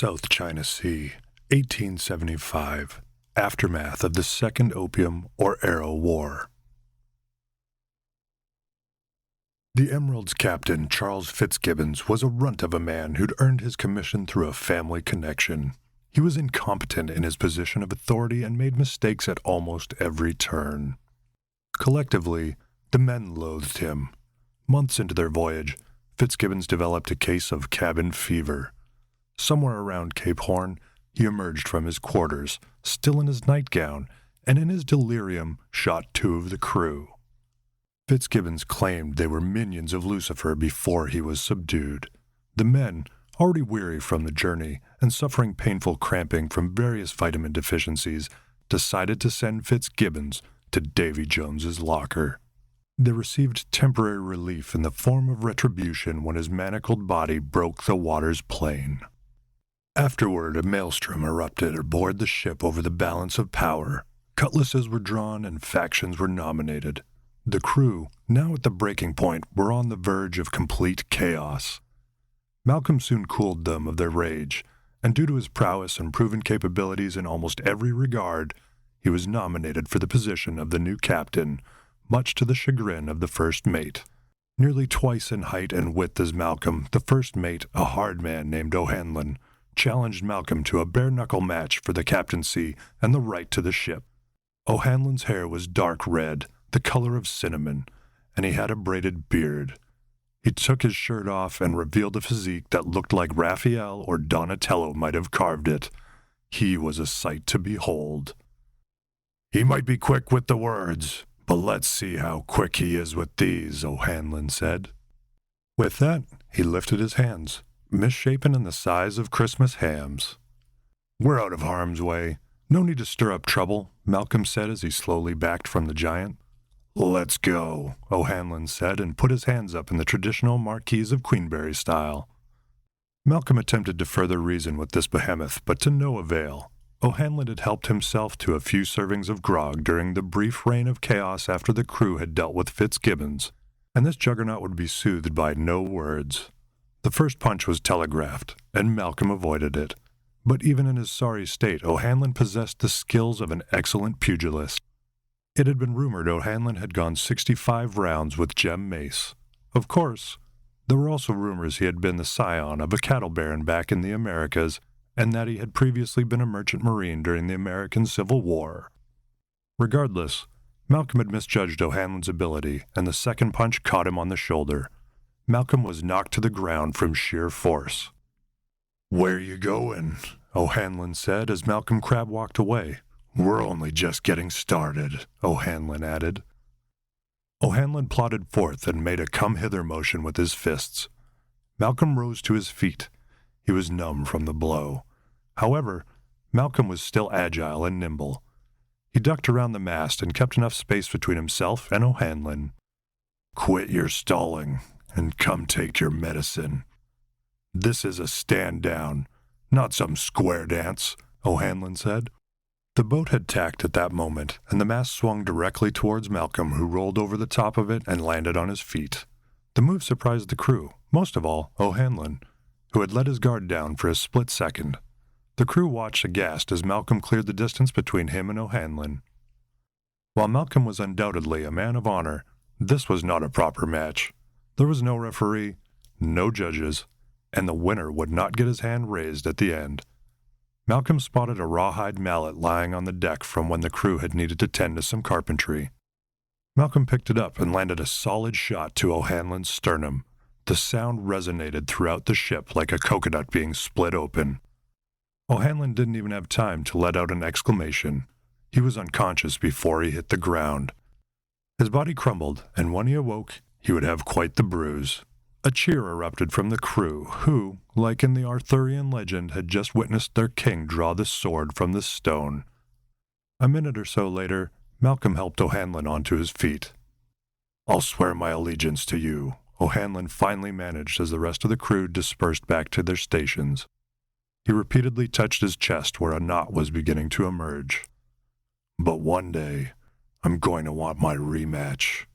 South China Sea, 1875, aftermath of the Second Opium or Arrow War. The Emerald's captain, Charles Fitzgibbons, was a runt of a man who'd earned his commission through a family connection. He was incompetent in his position of authority and made mistakes at almost every turn. Collectively, the men loathed him. Months into their voyage, Fitzgibbons developed a case of cabin fever. Somewhere around Cape Horn, he emerged from his quarters, still in his nightgown, and in his delirium shot two of the crew. Fitzgibbons claimed they were minions of Lucifer before he was subdued. The men, already weary from the journey and suffering painful cramping from various vitamin deficiencies, decided to send Fitzgibbons to Davy Jones's locker. They received temporary relief in the form of retribution when his manacled body broke the water's plane. Afterward, a maelstrom erupted aboard the ship over the balance of power. Cutlasses were drawn and factions were nominated. The crew, now at the breaking point, were on the verge of complete chaos. Malcolm soon cooled them of their rage, and due to his prowess and proven capabilities in almost every regard, he was nominated for the position of the new captain, much to the chagrin of the first mate. Nearly twice in height and width as Malcolm, the first mate, a hard man named O'Hanlon, challenged Malcolm to a bare-knuckle match for the captaincy and the right to the ship. O'Hanlon's hair was dark red, the color of cinnamon, and he had a braided beard. He took his shirt off and revealed a physique that looked like Raphael or Donatello might have carved it. He was a sight to behold. "He might be quick with the words, but let's see how quick he is with these," O'Hanlon said. With that, he lifted his hands, misshapen and the size of Christmas hams. "We're out of harm's way. No need to stir up trouble," Malcolm said as he slowly backed from the giant. "Let's go," O'Hanlon said, and put his hands up in the traditional Marquise of Queenberry style. Malcolm attempted to further reason with this behemoth, but to no avail. O'Hanlon had helped himself to a few servings of grog during the brief reign of chaos after the crew had dealt with Fitzgibbons, and this juggernaut would be soothed by no words. The first punch was telegraphed, and Malcolm avoided it. But even in his sorry state, O'Hanlon possessed the skills of an excellent pugilist. It had been rumored O'Hanlon had gone 65 rounds with Jem Mace. Of course, there were also rumors he had been the scion of a cattle baron back in the Americas, and that he had previously been a merchant marine during the American Civil War. Regardless, Malcolm had misjudged O'Hanlon's ability, and the second punch caught him on the shoulder. Malcolm was knocked to the ground from sheer force. "Where you going?" O'Hanlon said as Malcolm Crab walked away. "We're only just getting started," O'Hanlon added. O'Hanlon plodded forth and made a come-hither motion with his fists. Malcolm rose to his feet. He was numb from the blow. However, Malcolm was still agile and nimble. He ducked around the mast and kept enough space between himself and O'Hanlon. "Quit your stalling and come take your medicine. This is a stand down, not some square dance," O'Hanlon said. The boat had tacked at that moment, and the mast swung directly towards Malcolm, who rolled over the top of it and landed on his feet. The move surprised the crew, most of all O'Hanlon, who had let his guard down for a split second. The crew watched aghast as Malcolm cleared the distance between him and O'Hanlon. While Malcolm was undoubtedly a man of honor, this was not a proper match. There was no referee, no judges, and the winner would not get his hand raised at the end. Malcolm spotted a rawhide mallet lying on the deck from when the crew had needed to tend to some carpentry. Malcolm picked it up and landed a solid shot to O'Hanlon's sternum. The sound resonated throughout the ship like a coconut being split open. O'Hanlon didn't even have time to let out an exclamation. He was unconscious before he hit the ground. His body crumbled, and when he awoke, he would have quite the bruise. A cheer erupted from the crew, who, like in the Arthurian legend, had just witnessed their king draw the sword from the stone. A minute or so later, Malcolm helped O'Hanlon onto his feet. "I'll swear my allegiance to you," O'Hanlon finally managed as the rest of the crew dispersed back to their stations. He repeatedly touched his chest where a knot was beginning to emerge. "But one day, I'm going to want my rematch."